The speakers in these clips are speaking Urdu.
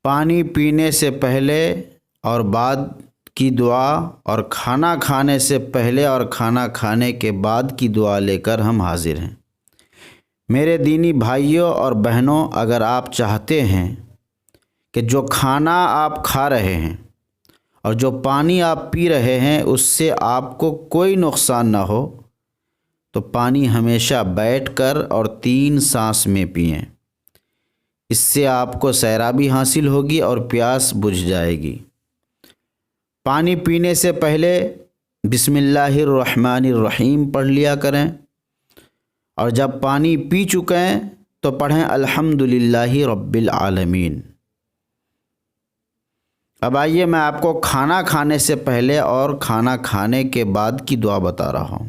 پانی پینے سے پہلے اور بعد کی دعا اور کھانا کھانے سے پہلے اور کھانا کھانے کے بعد کی دعا لے کر ہم حاضر ہیں۔ میرے دینی بھائیوں اور بہنوں، اگر آپ چاہتے ہیں کہ جو کھانا آپ کھا رہے ہیں اور جو پانی آپ پی رہے ہیں اس سے آپ کو کوئی نقصان نہ ہو، تو پانی ہمیشہ بیٹھ کر اور 3 سانس میں پئیں۔ اس سے آپ کو سیرابی حاصل ہوگی اور پیاس بجھ جائے گی۔ پانی پینے سے پہلے بسم اللہ الرحمن الرحیم پڑھ لیا کریں، اور جب پانی پی چکیں تو پڑھیں الحمدللہ رب العالمین۔ اب آئیے میں آپ کو کھانا کھانے سے پہلے اور کھانا کھانے کے بعد کی دعا بتا رہا ہوں۔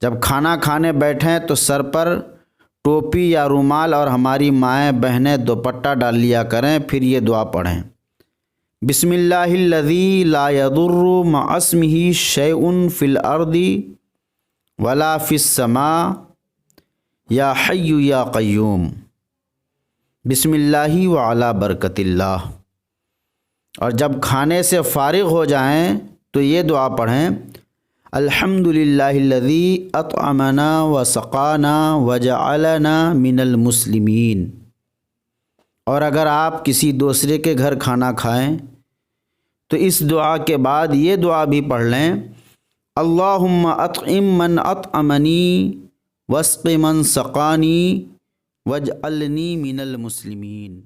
جب کھانا کھانے بیٹھیں تو سر پر ٹوپی یا رومال اور ہماری مائیں بہنیں دوپٹہ ڈال لیا کریں، پھر یہ دعا پڑھیں۔ بسم اللہ الذی لا یضر مع اسمہ شیء فی الارض ولا فی السماء یا حی یا قیوم، بسم اللہ وعلی برکت اللہ۔ اور جب کھانے سے فارغ ہو جائیں تو یہ دعا پڑھیں، الحمدللہ الذی اطعمنا وسقانا وجعلنا من المسلمین۔ اور اگر آپ کسی دوسرے کے گھر کھانا کھائیں تو اس دعا کے بعد یہ دعا بھی پڑھ لیں، اللہم اطعم من اطعمنی واسق من سقانی واجعلنی من المسلمین۔